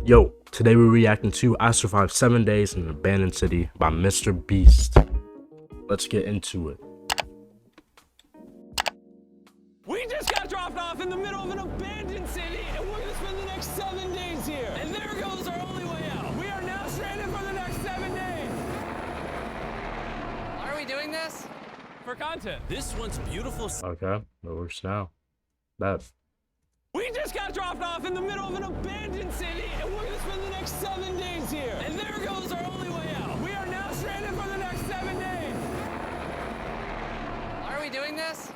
Yo, today we're reacting to I Survived 7 Days in an Abandoned City by Mr. Beast. Let's get into it. We just got dropped off in the middle of an abandoned city, and we're gonna spend the next 7 days here. And there goes our only way out. We are now stranded for the next 7 days. Why are we doing this? For content. This once beautiful. Okay, it works now. That. We just got dropped off in the middle of an abandoned city, and we're gonna spend the next 7 days here. And there goes our only way out. We are now stranded for the next 7 days. Why are we doing this?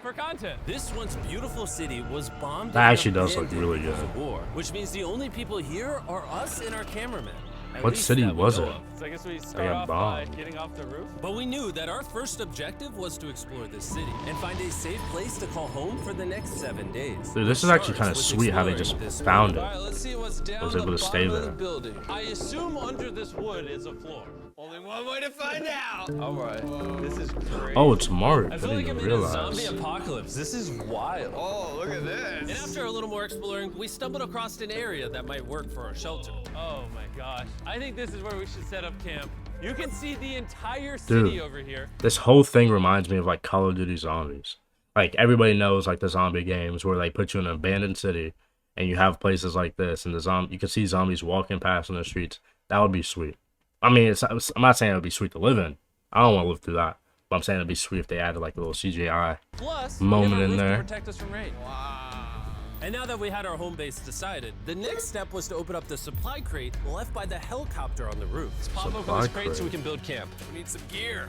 For content. This once beautiful city was bombed. That actually does look really good. Of war, which means the only people here are us and our cameraman. What city was it? So I guess we got start off by bombed. getting off the roof. But we knew that our first objective was to explore this city and find a safe place to call home for the next 7 days. Dude, this is actually kind of sweet how they just found it. All right, let's see what's down Was able the to stay bottom of there. the building. I assume under this wood is a floor. Only one way to find out. All right, this is crazy. Oh, it's Mark. I I feel didn't like even I'm in a realize. zombie apocalypse. This is wild. Oh, look at this. And after a little more exploring, we stumbled across an area that might work for our shelter. Oh my gosh. I think this is where we should set up camp. You can see the entire city Dude, over here. This whole thing reminds me of like Call of Duty Zombies. Like everybody knows like the zombie games where they put you in an abandoned city and you have places like this and you can see zombies walking past on the streets. That would be sweet. I mean, I'm not saying it would be sweet to live in. I don't want to live through that. But I'm saying it'd be sweet if they added like a little CGI Plus, moment we have a in roof there. to protect us from rain. And now that we had our home base decided, the next step was to open up the supply crate left by the helicopter on the roof. Let's pop open Supply this crate so crate. we can build camp. We need some gear.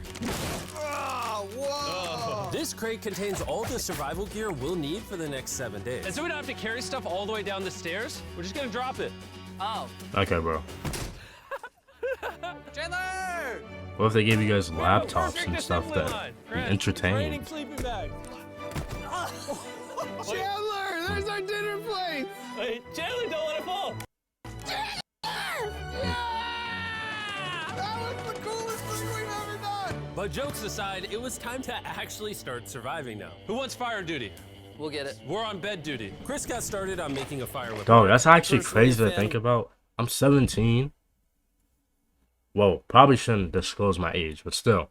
This crate contains all the survival gear we'll need for the next 7 days. And so we don't have to carry stuff all the way down the stairs. We're just gonna drop it. Oh, Okay, bro. Chandler! What if they gave you guys laptops Perfect and stuff assembly that line. you Grant, entertain? training sleeping bag. Chandler, there's our dinner plate. Wait, Chandler, don't let it fall. That was the coolest thing we've ever done. But jokes aside, it was time to actually start surviving now. Who wants fire duty? We'll get it. We're on bed duty. Chris got started on making a fire with Dog, that's actually Personally, crazy to fan- think about. I'm 17. Whoa, probably shouldn't disclose my age, but still.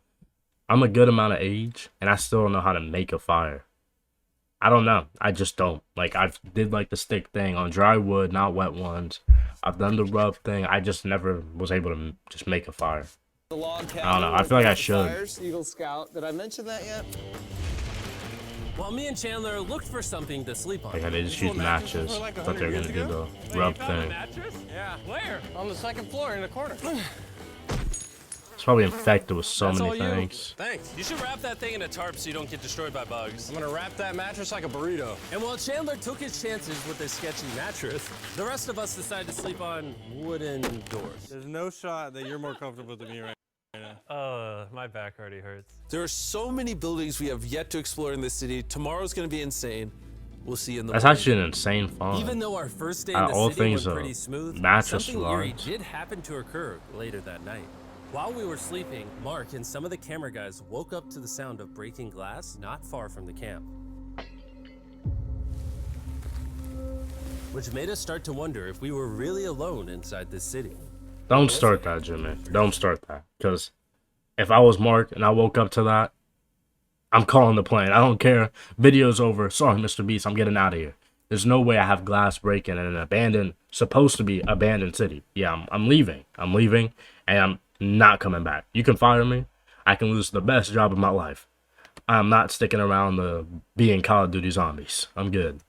I'm a good amount of age, and I still don't know how to make a fire. I don't know. I just don't. Like, I've did like the stick thing on dry wood, not wet ones. I've done the rub thing. I just never was able to just make a fire. The log cabin. I don't know. I feel like I should. Fires, Eagle Scout. Did I mention that yet? While me and Chandler looked for something to sleep on. Like, I just use matches. Thought they were gonna do the Wait, rub you found a thing. mattress? Yeah. Where? On the second floor in the corner. It's probably infected with so That's many all you? things. Thanks. You should wrap that thing in a tarp so you don't get destroyed by bugs. I'm gonna wrap that mattress like a burrito. And while Chandler took his chances with his sketchy mattress, the rest of us decided to sleep on wooden doors. There's no shot that you're more comfortable than me right now. My back already hurts. There are so many buildings we have yet to explore in this city. Tomorrow's going to be insane. We'll see you in the That's morning. actually an insane farm. Even though our first day in Out of all the city went things, pretty smooth, mattress something eerie lodge. did happen to occur later that night. While we were sleeping, Mark and some of the camera guys woke up to the sound of breaking glass not far from the camp. Which made us start to wonder if we were really alone inside this city. Don't start that, Jimmy. Don't start that. Because if I was Mark and I woke up to that, I'm calling the plane. I don't care. Video's over. Sorry, Mr. Beast. I'm getting out of here. There's no way I have glass breaking in an abandoned, supposed to be abandoned city. Yeah, I'm leaving. I'm leaving, and I'm not coming back. You can fire me. I can lose the best job of my life. I'm not sticking around to being Call of Duty Zombies. I'm good.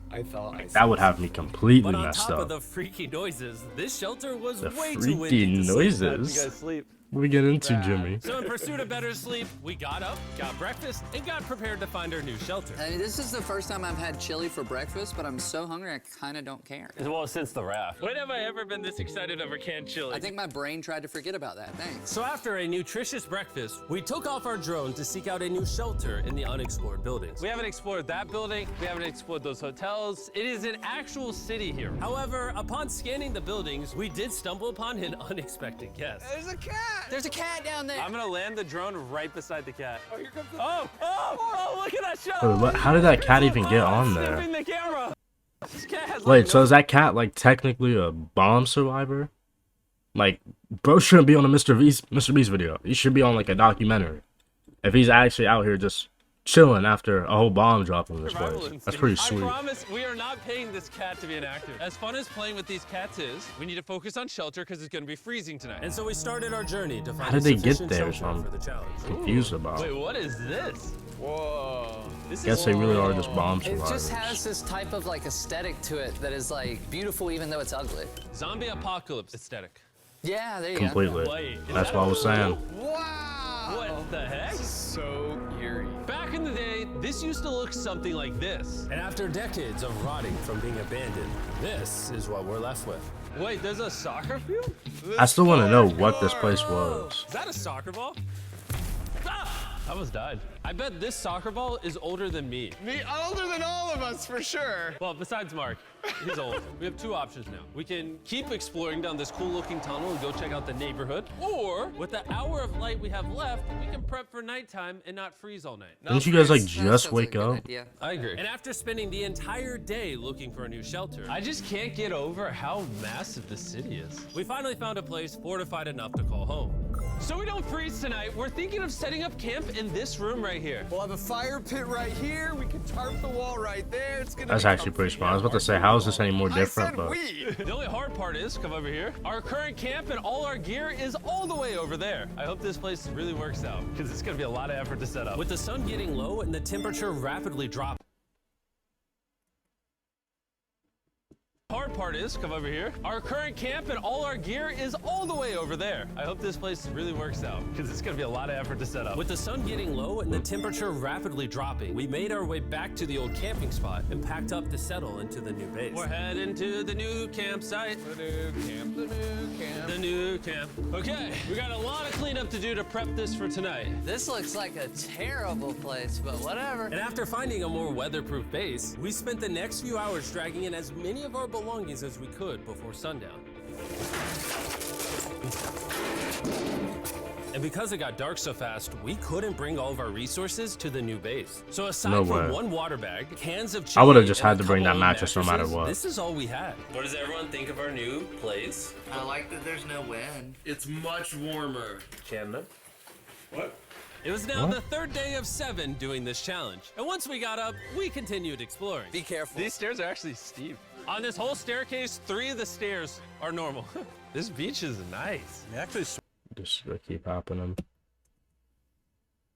I thought That would have me completely But on messed top of up. the freaky noises, this shelter was The way too freaky windy to sleep. noises. sleep. What we get into, Jimmy? So in pursuit of better sleep, we got up, got breakfast, and got prepared to find our new shelter. I mean, this is the first time I've had chili for breakfast, but I'm so hungry I kind of don't care. Well, since the raft. When have I ever been this excited over canned chili? I think my brain tried to forget about that. Thanks. So after a nutritious breakfast, we took off our drone to seek out a new shelter in the unexplored buildings. We haven't explored that building. We haven't explored those hotels. It is an actual city here. However, upon scanning the buildings, we did stumble upon an unexpected guest. There's a cat. There's a cat down there. I'm gonna land the drone right beside the cat. Oh, here comes the... Oh, look at that shot. How did that cat even get on there? Sniffing the camera. This cat has Wait, so is that cat like technically a bomb survivor? Like, bro shouldn't be on a Mr. Beast video. He should be on like a documentary. If he's actually out here just chilling after a whole bomb drop in this place. That's pretty sweet. I promise we are not paying this cat to be an actor. As fun as playing with these cats is, we need to focus on shelter because it's going to be freezing tonight. And so we started our journey to find How did they get sufficient there? shelter So for the challenge. I'm confused about. Wait, what is this? Whoa. This Guess they really are just bomb It survivors. just has this type of like aesthetic to it that is like beautiful even though it's ugly. Zombie apocalypse aesthetic. Yeah, there you Completely. Wait, is That's that what I a was saying. What the heck? So eerie. Back in the day, this used to look something like this. And after decades of rotting from being abandoned, this is what we're left with. Wait, there's a soccer field? I still want to know what this place was. Is that a soccer ball? Ah! I almost died. I bet this soccer ball is older than me. Me older than all of us for sure. Well, besides Mark, he's old. We have two options now. We can keep exploring down this cool looking tunnel and go check out the neighborhood. Or, with the hour of light we have left, we can prep for nighttime and not freeze all night. Didn't you guys like That just sounds like wake a good up? idea. I agree. And after spending the entire day looking for a new shelter, I just can't get over how massive the city is. We finally found a place fortified enough to call home. So we don't freeze tonight, we're thinking of setting up camp in this room right here. We'll have a fire pit right here. We can tarp the wall right there. It's gonna That's be actually pretty comfy. smart. I was about to say, how is this any more I different? said But we. The only hard part is, come over here, our current camp and all our gear is all the way over there. I hope this place really works out, because it's gonna be a lot of effort to set up. With the sun getting low and the temperature rapidly dropping. Hard part is, come over here, our current camp and all our gear is all the way over there. I hope this place really works out, because it's gonna be a lot of effort to set up. With the sun getting low and the temperature rapidly dropping, we made our way back to the old camping spot and packed up to settle into the new base. We're heading to the new campsite. The new camp. The new camp. The new camp. Okay, we got a lot of cleanup to do to prep this for tonight. This looks like a terrible place, but whatever. And after finding a more weatherproof base, we spent the next few hours dragging in as many of our belongings as we could before sundown. And because it got dark so fast, we couldn't bring all of our resources to the new base. So aside No from way. one water bag, cans of I chili, would've just and had a to bring couple that old mattress no matter mattresses, what. This is all we had. What does everyone think of our new place? I like that there's no wind. It's much warmer. Canada? What? It was now the third day of 7 doing this challenge. And once we got up, we continued exploring. Be careful. These stairs are actually steep. On this whole staircase, 3 of the stairs are normal. This beach is nice. Actually, just keep happening.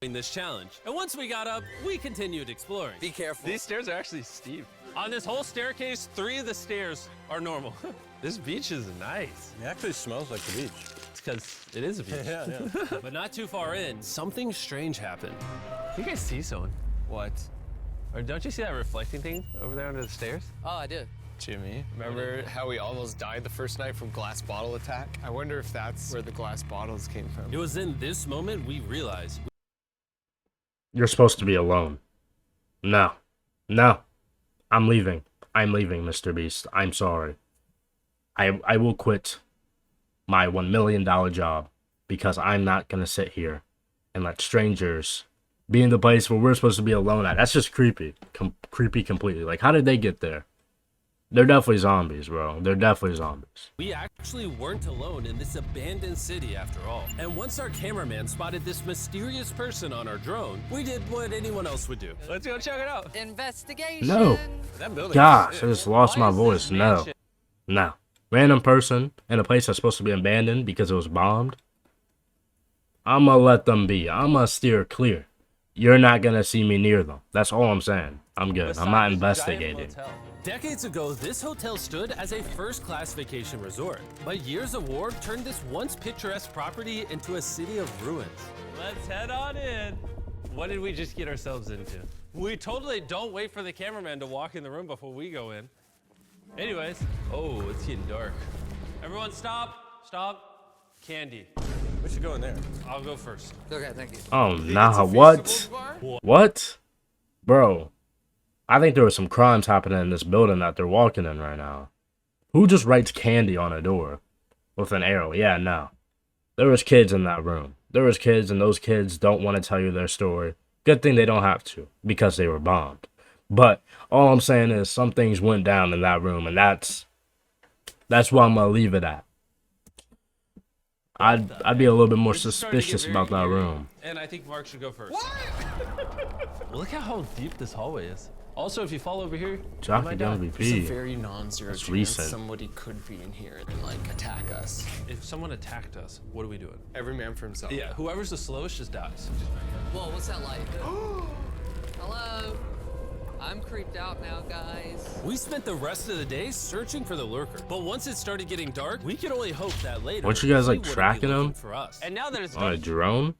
In this challenge. And once we got up, we continued exploring. Be careful. These stairs are actually steep. On this whole staircase, 3 of the stairs are normal. This beach is nice. it actually smells like the beach. It's because it is a beach. Yeah. But not too far in, something strange happened. You guys see someone? What? Or don't you see that reflecting thing over there under the stairs? Oh, I do. Jimmy, remember how we almost died the first night from glass bottle attack? I wonder if that's where the glass bottles came from. It was in this moment we realized You're supposed to be alone. No. No. I'm leaving. I'm leaving, Mr. Beast. I'm sorry. I will quit my $1 million job because I'm not going to sit here and let strangers be in the place where we're supposed to be alone at. That's just creepy. Creepy completely. Like, how did they get there? They're definitely zombies, bro. They're definitely zombies. we actually weren't alone in this abandoned city after all. And once our cameraman spotted this mysterious person on our drone, we did what anyone else would do. Let's go check it out. Investigation. No. That building. Gosh, I just lost Why my is voice. this No. mansion- No. Random person in a place that's supposed to be abandoned because it was bombed. I'ma let them be. I'ma steer clear. You're not gonna see me near them. That's all I'm saying. I'm good. I'm not Beside this giant investigating. motel. Decades ago, this hotel stood as a first-class vacation resort, but years of war turned this once picturesque property into a city of ruins. Let's head on in. What did we just get ourselves into? We totally don't wait for the cameraman to walk in the room before we go in. Anyways, oh, it's getting dark. Everyone stop, stop. Candy. We should go in there. I'll go first. Okay, thank you. Oh, nah. What? What? Bro. I think there was some crimes happening in this building that they're walking in right now. Who just writes candy on a door with an arrow? Yeah, no. There was kids in that room. There was kids, and those kids don't want to tell you their story. Good thing they don't have to, because they were bombed. But all I'm saying is some things went down in that room, and that's why I'm gonna leave it at. I'd be a little bit more This is starting to get suspicious very about that eerie, room. And I think Mark should go first. Look at how deep this hallway is. Also, if you fall over here, Jockey There's a MVP. very non-zero That's chance recent. somebody could be in here and like attack us. if someone attacked us, what are we doing? Every man for himself. Yeah, whoever's the slowest just dies. Whoa, what's that light? Hello? I'm creeped out now, guys. We spent the rest of the day searching for the lurker, but once it started getting dark, we could only hope that later. Weren't you guys, he like, wouldn't be tracking looking him? for us? And now that it's On a drone?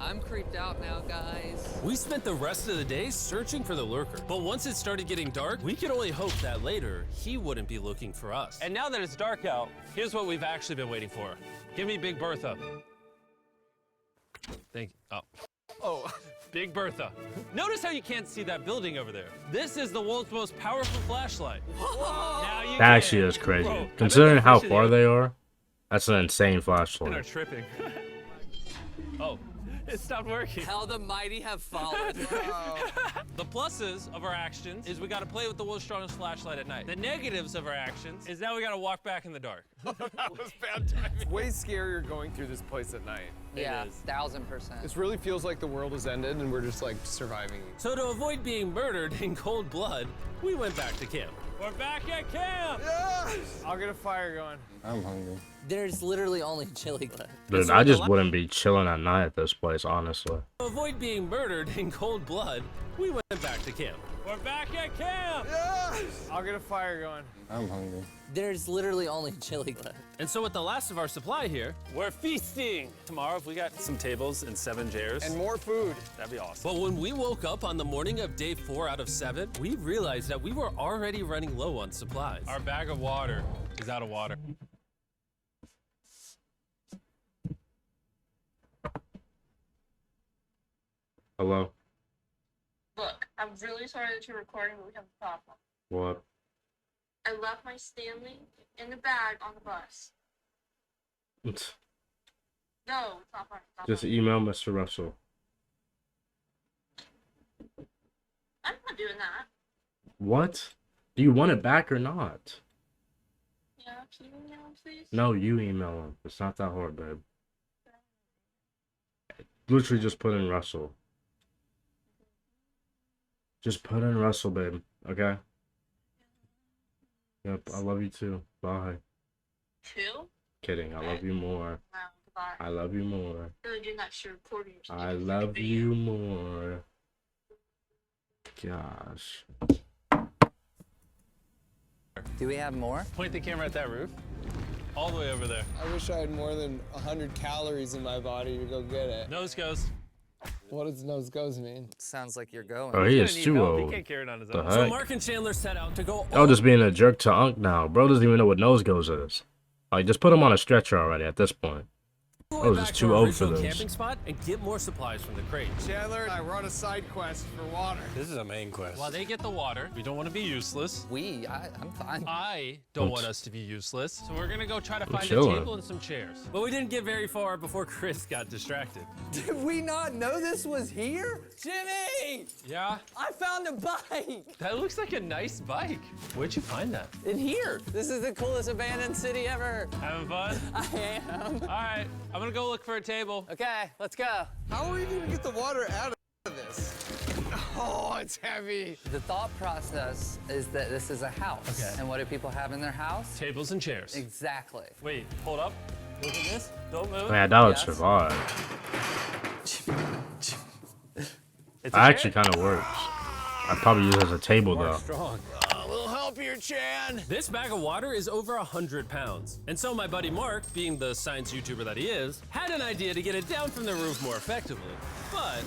I'm creeped out now, guys. we spent the rest of the day searching for the lurker, but once it started getting dark, we could only hope that later he wouldn't be looking for us. And now that it's dark out, here's what we've actually been waiting for. Give me Big Bertha. Thank you. Oh, Big Bertha. Notice how you can't see that building over there. This is the world's most powerful flashlight. Now you That can. actually is crazy. Bro, I bet Considering the how fish in far the they are, that's an insane ocean are flashlight. tripping. Oh, it stopped working. How the mighty have fallen. The pluses of our actions is we got to play with the world's strongest flashlight at night. The negatives of our actions is now we got to walk back in the dark. That was bad timing. Way scarier going through this place at night. Yeah, is. 1000%. This really feels like the world has ended and we're just like surviving. So to avoid being murdered in cold blood, we went back to camp. We're back at camp! I'll get a fire going. I'm hungry. There's literally only chili left. Dude, I just wouldn't be chilling at night at this place, honestly. To avoid being murdered in cold blood, we went back to camp. We're back at camp! I'll get a fire going. I'm hungry. There's literally only chili left. And so with the last of our supply here, we're feasting. Tomorrow, if we got some tables and 7 chairs, And more food. that'd be awesome. But when we woke up on the morning of day 4 out of 7, we realized that we were already running low on supplies. Our bag of water is out of water. Hello? Look, I'm really sorry that you're recording, but we have a problem. What? I left my Stanley in the bag on the bus. No, it's not funny. It's not Just funny. email Mr. Russell. I'm not doing that. What? Do you want it back or not? Yeah, can you email him, please? No, you email him. It's not that hard, babe. Literally just put in Russell. Just put in Russell, babe. Okay? Yep, I love you too. Bye. 2? Kidding, I love you more. Wow, goodbye. I love you more. Really doing that shit recording. Your I stupid love video. you more. Gosh. Do we have more? Point the camera at that roof. All the way over there. I wish I had more than 100 calories in my body to go get it. Nose goes. What does nose goes mean? Sounds like you're going. Oh, he is Gonna need too help. He old. can't carry it on his The own. heck? So Mark and Chandler set out to go Y'all just being a jerk to Unc now. Bro doesn't even know what nose goes is. Like, just put him on a stretcher already at this point. all the way just back too to our old for original this. camping spot and get more supplies from the crate. Chandler, I run a side quest for water. This is a main quest. While they get the water, we don't want to be useless. I'm fine. I don't want us to be useless, so we're gonna go try to find a chilling. table and some chairs. But we didn't get very far before Chris got distracted. Did we not know this was here? Jimmy! Yeah, I found a bike! that looks like a nice bike. Where'd you find that? In here. This is the coolest abandoned city ever. Having fun? I am. All right, I'm gonna go look for a table. Okay, let's go. How are we gonna get the water out of this? Oh, it's heavy. The thought process is that this is a house. Okay. And what do people have in their house? Tables and chairs. Exactly. Wait, hold up. Look at this. Don't move. Man, that would Yes. survive. It's a That actually chair. kind of works. I'd probably use it as a table, though. Strong. We'll help you, Chan. This bag of water is over 100 pounds. And so my buddy Mark, being the science YouTuber that he is, had an idea to get it down from the roof more effectively. But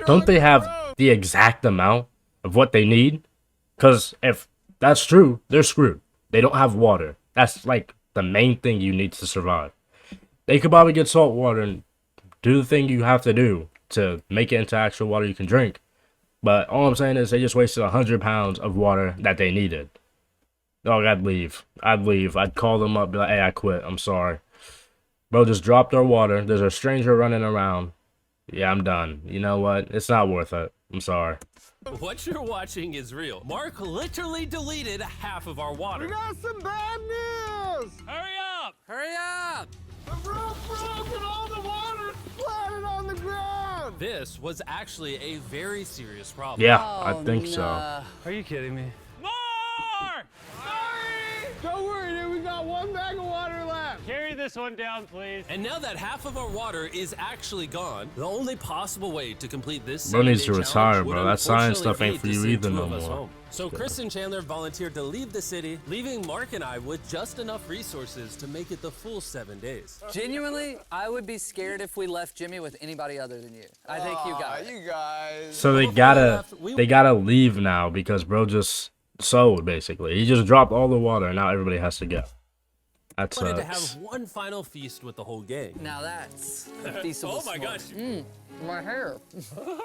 Don't they have the exact amount of what they need? Because if that's true, they're screwed. They don't have water. That's like the main thing you need to survive. They could probably get salt water and do the thing you have to do to make it into actual water you can drink. But all I'm saying is they just wasted 100 pounds of water that they needed. Dog, I'd leave. I'd call them up, be like, hey, I quit. I'm sorry. Bro, just dropped our water. There's a stranger running around. Yeah, I'm done. You know what? It's not worth it. I'm sorry. What you're watching is real. Mark literally deleted half of our water. We got some bad news! Hurry up! Hurry up! The roof broke and all the water splattered on the ground! This was actually a very serious problem. Yeah, I think so. Are you kidding me? Mark! Sorry! Don't worry, dude. We got one bag of water left. Carry this one down, please. And now that half of our water is actually gone, the only possible way to complete this Bro needs to 7-day retire, challenge bro. would That science unfortunately stuff ain't be for to you send either 2 no of us more. home. So Chris and Chandler volunteered to leave the city, leaving Mark and I with just enough resources to make it the full 7 days. Genuinely, I would be scared if we left Jimmy with anybody other than you. I think you got it. You guys. So they gotta leave now because bro just sold, basically. He just dropped all the water and now everybody has to go. That Wanted to sucks. have one final feast with the whole gang. Now that's feasible. Oh my gosh. My hair.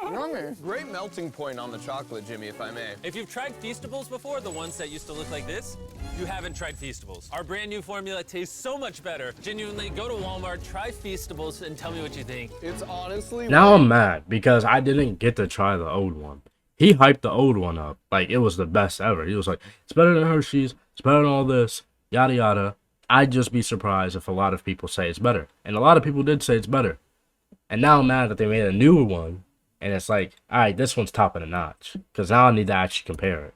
Yummy. Great melting point on the chocolate, Jimmy, if I may. If you've tried Feastables before, the ones that used to look like this, you haven't tried Feastables. Our brand new formula tastes so much better. Genuinely, go to Walmart, try Feastables, and tell me what you think. It's honestly. Now I'm mad because I didn't get to try the old one. He hyped the old one up like it was the best ever. He was like, it's better than Hershey's, it's better than all this, yada yada. I'd just be surprised if a lot of people say it's better. And a lot of people did say it's better. And now I'm mad that they made a newer one. And it's like, all right, this one's top of the notch. Because now I need to actually compare it.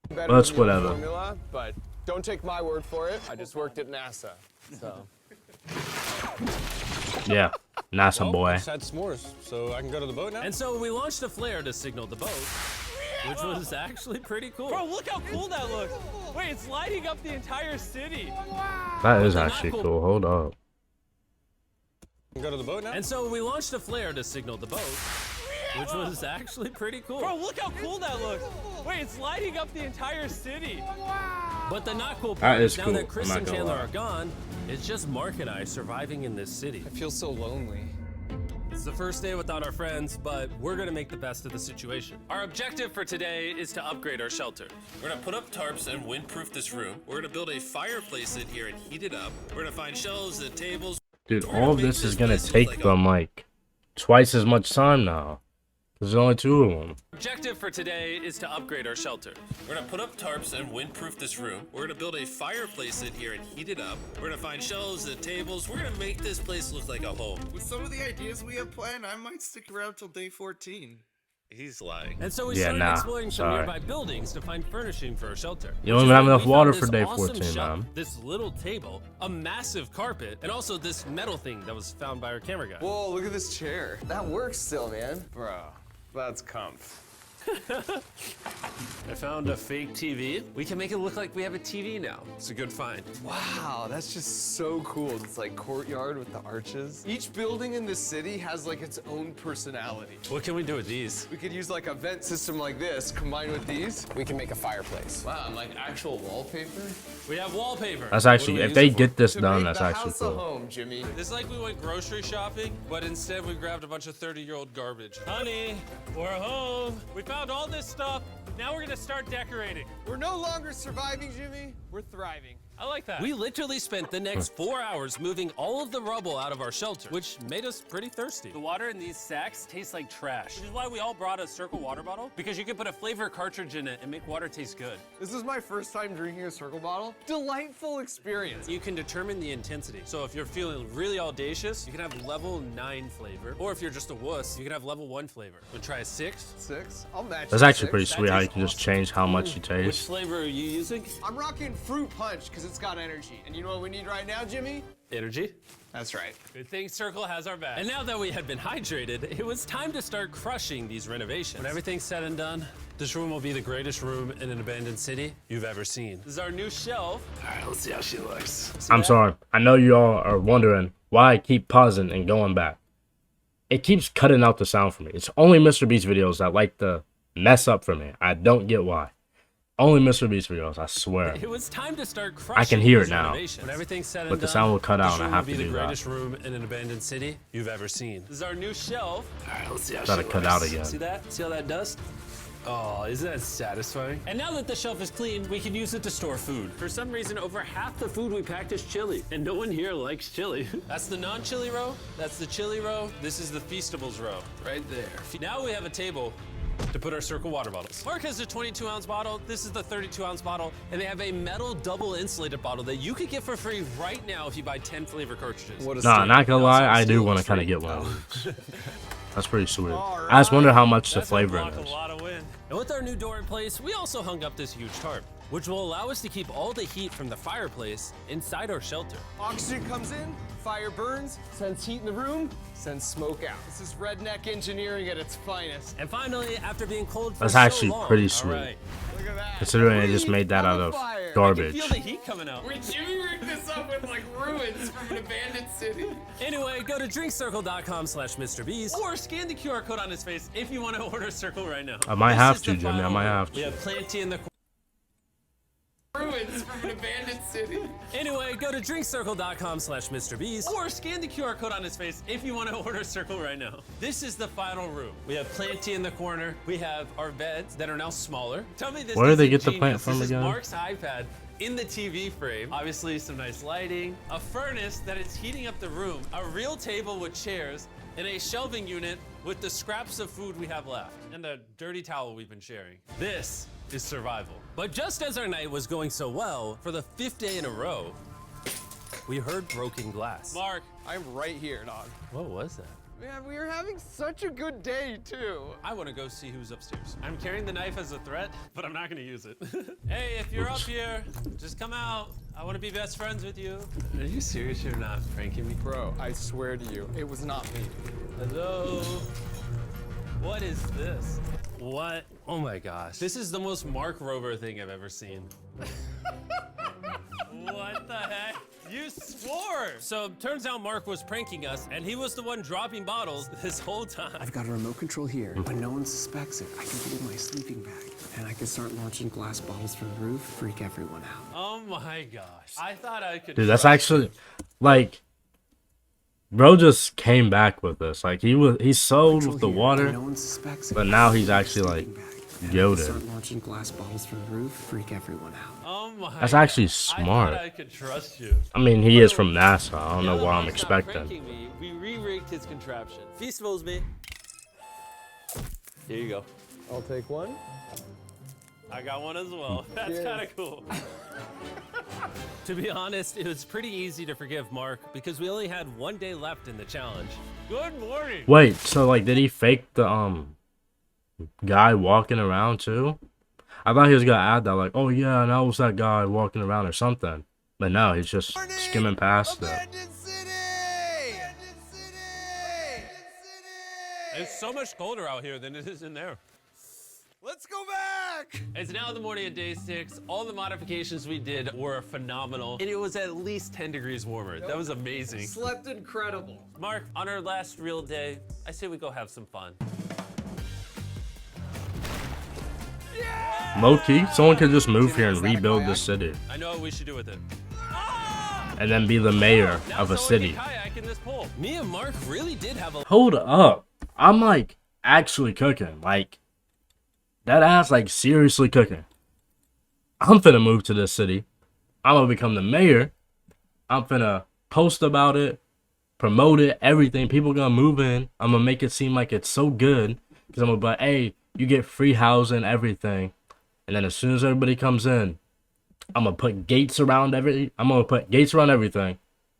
Better That's than your whatever. Formula, but don't take my word for it. I just worked at NASA, so. Yeah, NASA boy. Just had s'mores, so I can go to the boat now? And so we launched a flare to signal the boat, which was actually pretty cool. Bro, look how cool that looks. Wait, it's lighting up the entire city. That is actually cool. Hold up. Can go to the boat now? And so we launched a flare to signal the boat, which was actually pretty cool. Bro, look how cool that looks. Wait, it's lighting up the entire city. But the not cool That part is is now cool, that Chris I'm not and gonna Chandler lie. are gone, it's just Mark and I surviving in this city. I feel so lonely. It's the first day without our friends, but we're gonna make the best of the situation. Our objective for today is to upgrade our shelter. We're gonna put up tarps and windproof this room. We're gonna build a fireplace in here and heat it up. We're gonna find shelves and tables. Dude, We're gonna all of make this is this gonna place look take like a- them like twice as much time now. There's only 2 of them. Objective for today is to upgrade our shelter. We're gonna put up tarps and windproof this room. We're gonna build a fireplace in here and heat it up. We're gonna find shelves and tables. We're gonna make this place look like a home. With some of the ideas we have planned, I might stick around till day 14. He's lying. And so we Yeah, started nah, exploring some sorry. nearby buildings to find furnishing for our shelter. You don't Which even is have when enough we water found for this day awesome 14, shelf, man. This little table, a massive carpet, and also this metal thing that was found by our camera guy. Whoa, look at this chair. That works still, man. Bro, that's comf. I found a fake TV. We can make it look like we have a TV now. It's a good find. Wow, that's just so cool. It's like courtyard with the arches. Each building in the city has like its own personality. What can we do with these? We could use like a vent system like this, combined with these. We can make a fireplace. Wow, and like actual wallpaper. We have wallpaper. That's actually, What do if we they use it for? get this To done, make that's the actually house a cool. home, Jimmy. It's like we went grocery shopping, but instead we grabbed a bunch of 30-year-old garbage. Honey, we're home. We found all this stuff. Now we're gonna start decorating. We're no longer surviving, Jimmy. We're thriving. I like that. We literally spent the next 4 hours moving all of the rubble out of our shelter, which made us pretty thirsty. The water in these sacks tastes like trash, which is why we all brought a Circle water bottle, because you can put a flavor cartridge in it and make water taste good. This is my first time drinking a Circle bottle. Delightful experience. You can determine the intensity. So if you're feeling really audacious, you can have level 9 flavor. Or if you're just a wuss, you can have level 1 flavor. Wanna try a 6? 6? I'll match. That's you actually 6. pretty That sweet how you tastes can just change how much you Which taste. flavor are you using? I'm rocking fruit punch because it's got energy. And you know what we need right now, Jimmy? Energy. That's right. Good thing Circle has our back. And now that we had been hydrated, it was time to start crushing these renovations. When everything's said and done, this room will be the greatest room in an abandoned city you've ever seen. This is our new shelf. All right, let's see how she looks. I'm sorry. I know you all are wondering why I keep pausing and going back. It keeps cutting out the sound for me. It's only Mr. Beast videos that like to mess up for me. I don't get why. Only Mr. Beast videos, I swear. It was time to start crushing I can hear these it now. renovations. When everything's said and But the done, sound will cut out this and I room have will to be do the that. greatest room in an abandoned city you've ever seen. This is our new shelf. All right, let's see how Gotta she cut looks. out again. See that? See how that dust? Oh, isn't that satisfying? And now that the shelf is clean, we can use it to store food. For some reason, over half the food we packed is chili, and no one here likes chili. That's the non-chili row, that's the chili row, this is the Feastables row, right there. Now we have a table to put our Circle water bottles. Mark has a 22-ounce bottle, this is the 32-ounce bottle, and they have a metal double insulated bottle that you could get for free right now if you buy 10 flavor cartridges. Nah, not gonna lie, I do want to kind of get one of those. That's pretty sweet. I just wonder how much the flavor in is. And with our new door in place, we also hung up this huge tarp, which will allow us to keep all the heat from the fireplace inside our shelter. Oxygen comes in, fire burns, sends heat in the room, sends smoke out. This is redneck engineering at its finest. And finally, after being cold for That's so actually long, pretty sweet. right. Look at that. Considering they just made that out of garbage. Feel the heat coming out. We rigged this up with like ruins from an abandoned city. Anyway, go to drinkcircle.com/MrBeast or scan the QR code on his face if you want to order Circle right now. I might This have is to, the Jimmy. I final might room. have We to. have plenty in the Ruins from an abandoned city. Anyway, go to drinkcircle.com/MrBeast or scan the QR code on his face if you want to order Circle right now. This is the final room. We have plenty in the corner. We have our beds that are now smaller. Tell me this. Where do they isn't get the genius. plant from This again? Is Mark's iPad in the TV frame. Obviously, some nice lighting, a furnace that is heating up the room, a real table with chairs, and a shelving unit with the scraps of food we have left, and the dirty towel we've been sharing. This is survival. But just as our night was going so well, for the 5th day in a row, we heard broken glass. Mark, I'm right here, dog. what was that? Man, we were having such a good day, too. I want to go see who's upstairs. I'm carrying the knife as a threat, but I'm not going to use it. Hey, if you're up here, just come out. I want to be best friends with you. Are you serious? You're not pranking me? Bro, I swear to you, it was not me. Hello? What is this? What? Oh my gosh. This is the most Mark Rover thing I've ever seen. What the heck? You swore! So turns out Mark was pranking us, and he was the one dropping bottles this whole time. I've got a remote control here. When no one suspects it, I can put it in my sleeping bag. And I can start launching glass bottles from the roof, freak everyone out. Oh my gosh. I thought I could. Dude, that's actually, like, bro just came back with this. Like, he sold with the water, No one suspects it. but now he's actually, like, goated. Start launching glass bottles from the roof, freak everyone out. Oh my. That's actually I smart. thought I could trust you. I mean, he is from NASA. I don't know Now what that I'm Mark's not expecting. pranking me, we re-rigged his contraption. Feastables me. Here you go. I'll take one. I got one as well. That's kind of cool. To be honest, it was pretty easy to forgive Mark because we only had 1 day left in the challenge. Good morning. Wait, so, like, did he fake the, guy walking around, too? I thought he was gonna add that, like, oh, yeah, and that was that guy walking around or something. But no, he's just skimming past it. It's so much colder out here than it is in there. Let's go back! It's now the morning of day 6. All the modifications we did were phenomenal, and it was at least 10 degrees warmer. That was amazing. Slept incredible. Mark, on our last real day, I say we go have some fun. Low-key, someone could just move here and rebuild this city. I know what we should do with it. And then be the mayor Now of a someone city. can kayak in this pool. Me and Mark really did have a Hold up. I'm, like, actually cooking. Like, that ass, like, seriously cooking. I'm finna move to this city. I'm gonna become the mayor. I'm finna post about it, promote it, everything. People gonna move in. I'm gonna make it seem like it's so good. Because I'm gonna be like, hey, you get free housing, everything. And then as soon as everybody comes in, I'm gonna put gates around everything.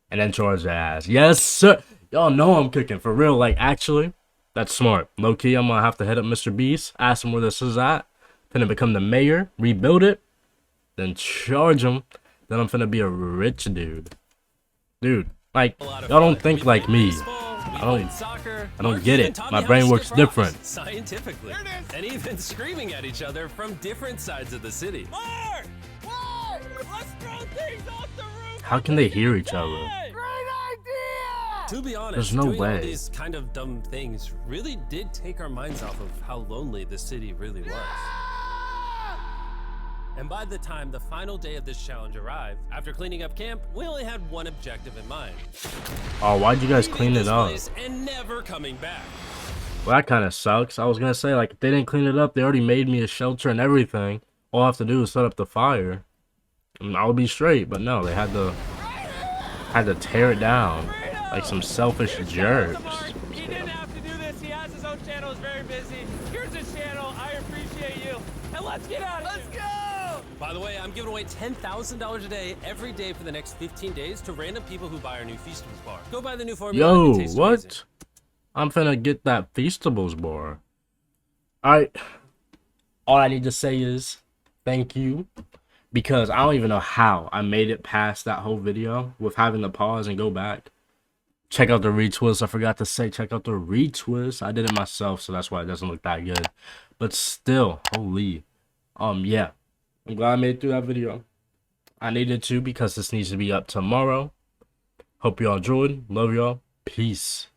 And then charge their ass. Yes, sir. Y'all know I'm cooking for real. Like, actually, that's smart. Low key, I'm gonna have to hit up Mr. Beast, ask him where this is at. Finna become the mayor, rebuild it, then charge him. Then I'm finna be a rich dude. Dude, like, y'all don't think like me. I don't get it. My brain works different. Scientifically. And even screaming at each other from different sides of the city. Mark! Mark! Let's throw things off the roof! How can they hear each other? To be honest, There's no doing all way. these kind of dumb things really did take our minds off of how lonely the city really was. And by the time the final day of this challenge arrived, after cleaning up camp, we only had one objective in mind. Oh, why'd you guys Leaving clean this it up? place and never coming back. Well, that kind of sucks. I was gonna say, like, if they didn't clean it up, they already made me a shelter and everything. All I have to do is set up the fire, and I'll be straight. But no, they had to tear it down like some selfish jerks. He didn't have to do this. He has his own channel. He's very busy. Here's his channel. I appreciate you. And let's get out of here. Let's go! By the way, I'm giving away $10,000 a day every day for the next 15 days to random people who buy our new Feastables bar. Go buy the new formula. Yo, It tastes what? amazing. I'm finna get that Feastables bar. Alright. All I need to say is thank you. Because I don't even know how I made it past that whole video with having to pause and go back. Check out the retwist. I forgot to say check out the retwist. I did it myself, so that's why it doesn't look that good. But still, holy. Yeah. I'm glad I made it through that video. I needed to because this needs to be up tomorrow. Hope y'all enjoyed. Love y'all. Peace.